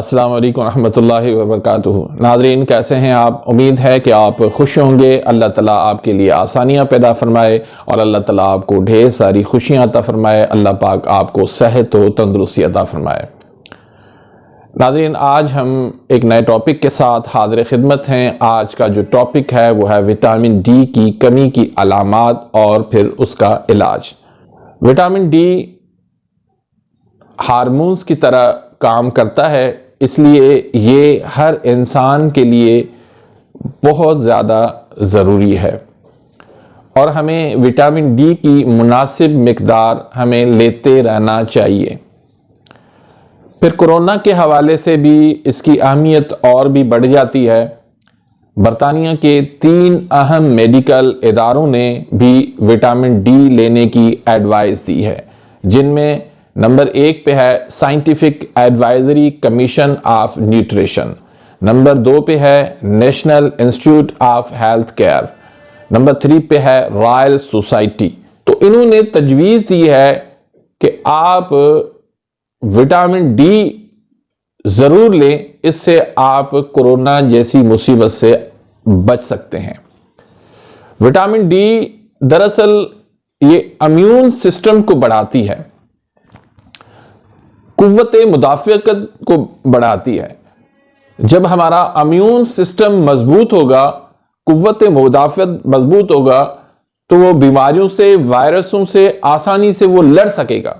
अस्सलाम वालेकुम रहमतुल्लाहि व बरकातुहू। नाज़रीन, कैसे हैं आप? उम्मीद है कि आप खुश होंगे। अल्लाह ताला आपके लिए आसानियां पैदा फरमाए और अल्लाह ताला आपको ढेर सारी खुशियां अता फरमाए। अल्लाह पाक आपको सेहत व तंदुरुस्ती अता फरमाए। नाज़रीन, आज हम एक नए टॉपिक के साथ हाज़िर खिदमत हैं। आज का जो टॉपिक है वो है विटामिन डी की कमी की अलामात और फिर उसका इलाज। विटामिन डी हार्मोन्स की तरह काम करता है, इसलिए ये हर इंसान के लिए बहुत ज़्यादा ज़रूरी है और हमें विटामिन डी की मुनासिब मिकदार हमें लेते रहना चाहिए। फिर कोरोना के हवाले से भी इसकी अहमियत और भी बढ़ जाती है। बरतानिया के 3 अहम मेडिकल इदारों ने भी विटामिन डी लेने की एडवाइस दी है, जिनमें नंबर 1 पे है scientific advisory commission of nutrition, number 2 पे है national institute of health care, number 3 पे है रॉयल सोसाइटी। तो इन्होंने तजवीज़ दी है कि आप विटामिन डी ज़रूर लें, इससे आप कोरोना जैसी मुसीबत से बच सकते हैं। विटामिन डी दरअसल ये इम्यून सिस्टम को बढ़ाती है, कुव्वते मुदाफ़िअत को बढ़ाती है। जब हमारा इम्यून सिस्टम मजबूत होगा, कुव्वते मुदाफ़िअत मजबूत होगा, तो वो बीमारियों से, वायरसों से आसानी से वो लड़ सकेगा।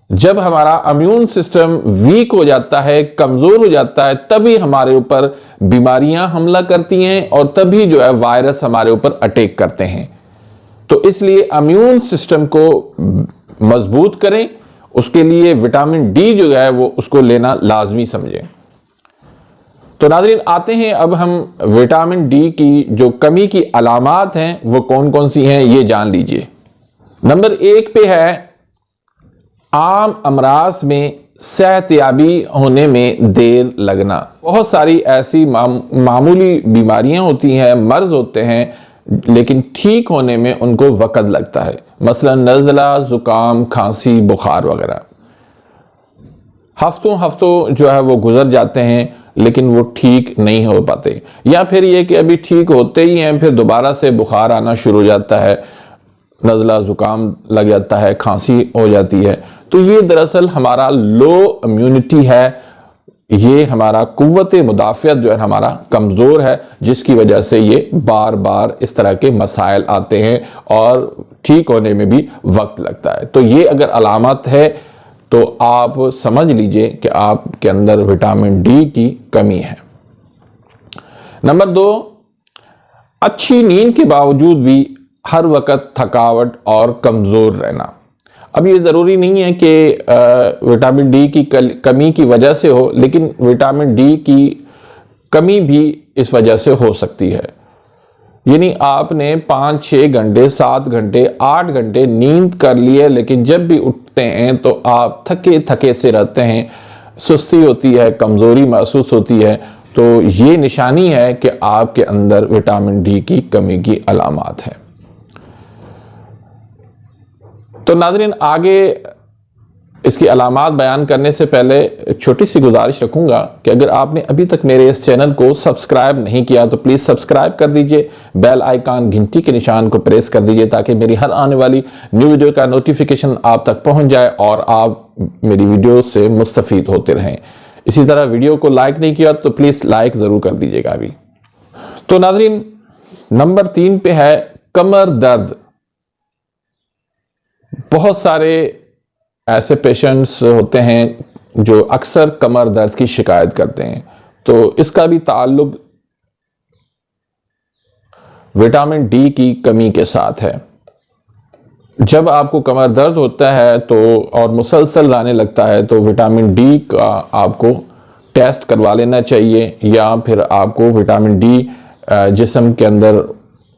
जब हमारा इम्यून सिस्टम वीक हो जाता है, कमज़ोर हो जाता है, तभी हमारे ऊपर बीमारियां हमला करती हैं और तभी जो है वायरस हमारे ऊपर अटैक करते हैं। तो इसलिए इम्यून सिस्टम को मजबूत करें, उसके लिए विटामिन डी जो है वो उसको लेना लाजमी समझें। तो नाज़रीन, आते हैं अब हम विटामिन डी की जो कमी की अलामात हैं वो कौन कौन सी हैं, ये जान लीजिए। नंबर 1 पे है आम अमराज में सेहतयाबी होने में देर लगना। बहुत सारी ऐसी मामूली बीमारियां होती हैं, मर्ज होते हैं, लेकिन ठीक होने में उनको वक़्त लगता है। मसलन नज़ला, ज़ुकाम, खांसी, बुखार वगैरह हफ्तों हफ्तों जो है वो गुजर जाते हैं, लेकिन वो ठीक नहीं हो पाते, या फिर ये कि अभी ठीक होते ही हैं फिर दोबारा से बुखार आना शुरू हो जाता है, नज़ला ज़ुकाम लग जाता है, खांसी हो जाती है। तो ये दरअसल हमारा लो इम्यूनिटी है, ये हमारा कुव्वते मुदाफ़िअत जो है हमारा कमज़ोर है, जिसकी वजह से ये बार बार इस तरह के मसाइल आते हैं और ठीक होने में भी वक्त लगता है। तो ये अगर अलामत है तो आप समझ लीजिए कि आपके अंदर विटामिन डी की कमी है। नंबर 2, अच्छी नींद के बावजूद भी हर वक्त थकावट और कमज़ोर रहना। अब ये ज़रूरी नहीं है कि विटामिन डी की कमी की वजह से हो, लेकिन विटामिन डी की कमी भी इस वजह से हो सकती है। यानी आपने 5, 6 घंटे, 7 घंटे, 8 घंटे नींद कर ली है, लेकिन जब भी उठते हैं तो आप थके थके से रहते हैं, सुस्ती होती है, कमज़ोरी महसूस होती है। तो ये निशानी है कि आपके अंदर विटामिन डी की कमी की अलामात है। तो नाज़रीन, आगे इसकी अलामात बयान करने से पहले एक छोटी सी गुजारिश रखूंगा कि अगर आपने अभी तक मेरे इस चैनल को सब्सक्राइब नहीं किया तो प्लीज़ सब्सक्राइब कर दीजिए, बेल आइकन घंटी के निशान को प्रेस कर दीजिए, ताकि मेरी हर आने वाली न्यू वीडियो का नोटिफिकेशन आप तक पहुंच जाए और आप मेरी वीडियो से मुस्तफ़ीद होते रहें। इसी तरह वीडियो को लाइक नहीं किया तो प्लीज़ लाइक ज़रूर कर दीजिएगा अभी। तो नाज़रीन, नंबर 3 पे है कमर दर्द। बहुत सारे ऐसे पेशेंट्स होते हैं जो अक्सर कमर दर्द की शिकायत करते हैं, तो इसका भी ताल्लुक विटामिन डी की कमी के साथ है। जब आपको कमर दर्द होता है तो और मुसलसल आने लगता है तो विटामिन डी का आपको टेस्ट करवा लेना चाहिए, या फिर आपको विटामिन डी जिस्म के अंदर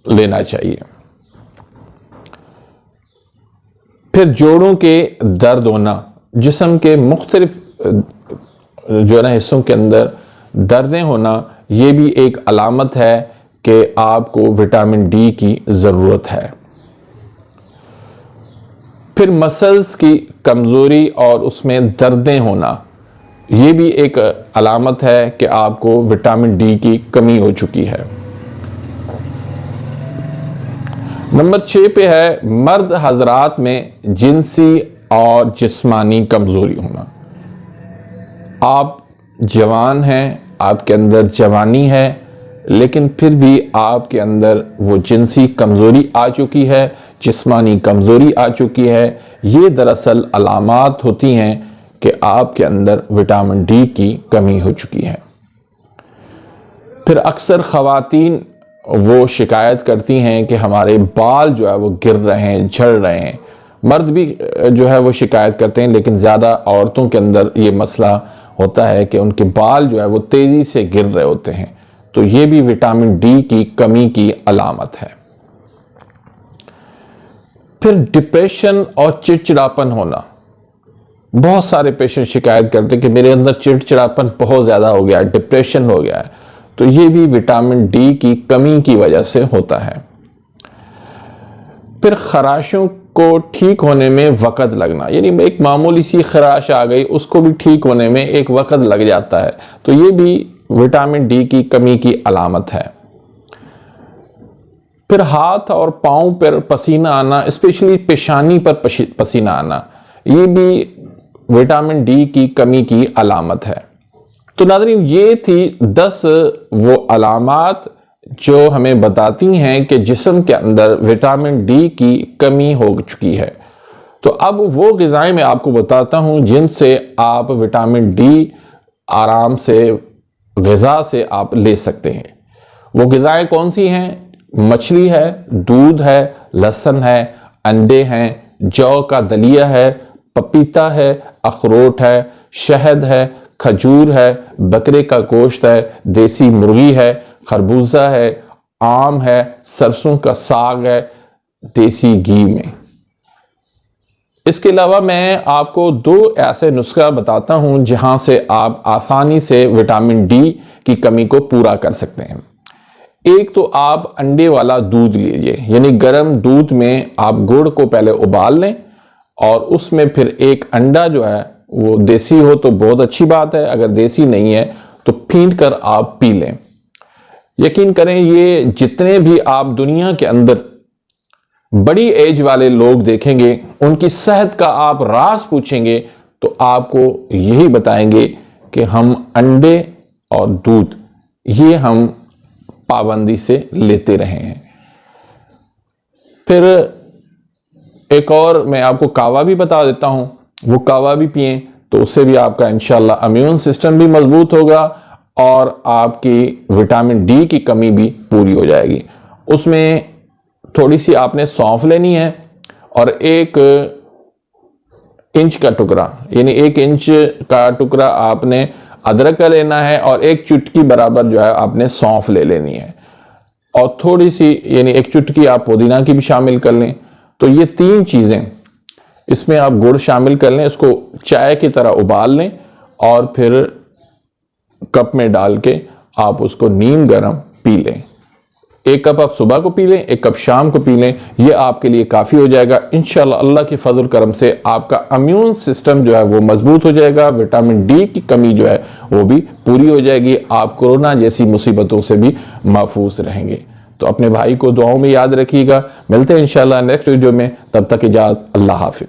लेना चाहिए। फिर जोड़ों के दर्द होना, जिस्म के मुख्तलिफ जो है ना हिस्सों के अंदर दर्दें होना, ये भी एक अलामत है कि आपको विटामिन डी की ज़रूरत है। फिर मसल्स की कमज़ोरी और उसमें दर्दें होना, ये भी एक अलामत है कि आपको विटामिन डी की कमी हो चुकी है। नंबर 6 पे है मर्द हजरात में जिनसी और जिस्मानी कमजोरी होना। आप जवान हैं, आपके अंदर जवानी है, लेकिन फिर भी आपके अंदर वो जिनसी कमजोरी आ चुकी है, जिस्मानी कमजोरी आ चुकी है। ये दरअसल अलामात होती हैं कि आपके अंदर विटामिन डी की कमी हो चुकी है। फिर अक्सर ख़वातीन वो शिकायत करती हैं कि हमारे बाल जो है वो गिर रहे हैं, झड़ रहे हैं। मर्द भी जो है वो शिकायत करते हैं, लेकिन ज़्यादा औरतों के अंदर ये मसला होता है कि उनके बाल जो है वो तेज़ी से गिर रहे होते हैं। तो ये भी विटामिन डी की कमी की अलामत है। फिर डिप्रेशन और चिड़चिड़ापन होना। बहुत सारे पेशेंट शिकायत करते हैं कि मेरे अंदर चिड़चिड़ापन बहुत ज़्यादा हो गया है, डिप्रेशन हो गया है। तो ये भी विटामिन डी की कमी की वजह से होता है। फिर खराशों को ठीक होने में वक़्त लगना, यानी एक मामूली सी खराश आ गई, उसको भी ठीक होने में एक वक़्त लग जाता है। तो ये भी विटामिन डी की कमी की अलामत है। फिर हाथ और पाँव पर पसीना आना, स्पेशली पेशानी पर पसीना आना, ये भी विटामिन डी की कमी की अलामत है। तो नाज़रीन, ये थी 10 वो अलामात जो हमें बताती हैं कि जिस्म के अंदर विटामिन डी की कमी हो चुकी है। तो अब वो ग़िज़ाएं मैं आपको बताता हूं जिनसे आप विटामिन डी आराम से ग़िज़ा से आप ले सकते हैं। वो ग़िज़ाएं कौन सी हैं? मछली है, दूध है, लहसुन है, अंडे हैं, जौ का दलिया है, पपीता है, अखरोट है, शहद है, खजूर है, बकरे का गोश्त है, देसी मुर्गी है, खरबूजा है, आम है, सरसों का साग है, देसी घी में। इसके अलावा मैं आपको 2 ऐसे नुस्खा बताता हूं जहां से आप आसानी से विटामिन डी की कमी को पूरा कर सकते हैं। एक तो आप अंडे वाला दूध लीजिए, यानी गर्म दूध में आप गुड़ को पहले उबाल लें और उसमें फिर एक अंडा जो है वो देसी हो तो बहुत अच्छी बात है, अगर देसी नहीं है तो पीट कर आप पी लें। यकीन करें, ये जितने भी आप दुनिया के अंदर बड़ी एज वाले लोग देखेंगे, उनकी सेहत का आप राज पूछेंगे तो आपको यही बताएंगे कि हम अंडे और दूध ये हम पाबंदी से लेते रहे हैं। फिर एक और मैं आपको कावा भी बता देता हूं, वो कावा भी पिएं तो उससे भी आपका इंशाल्लाह इम्यून सिस्टम भी मजबूत होगा और आपकी विटामिन डी की कमी भी पूरी हो जाएगी। उसमें थोड़ी सी आपने सौंफ लेनी है और 1 इंच का टुकड़ा, यानी 1 इंच का टुकड़ा आपने अदरक का लेना है और 1 चुटकी बराबर जो है आपने सौंफ ले लेनी है और थोड़ी सी यानी 1 चुटकी आप पुदीना की भी शामिल कर लें। तो ये 3 चीज़ें, इसमें आप गुड़ शामिल कर लें, इसको चाय की तरह उबाल लें और फिर कप में डाल के आप उसको नीम गर्म पी लें। 1 कप आप सुबह को पी लें, 1 कप शाम को पी लें, ये आपके लिए काफ़ी हो जाएगा। इंशाल्लाह अल्लाह के फजल करम से आपका इम्यून सिस्टम जो है वो मजबूत हो जाएगा, विटामिन डी की कमी जो है वो भी पूरी हो जाएगी, आप कोरोना जैसी मुसीबतों से भी महफूज रहेंगे। तो अपने भाई को दुआओं में याद रखिएगा। मिलते हैं इंशाल्लाह नेक्स्ट वीडियो में, तब तक इजाज़त, अल्लाह हाफिज़।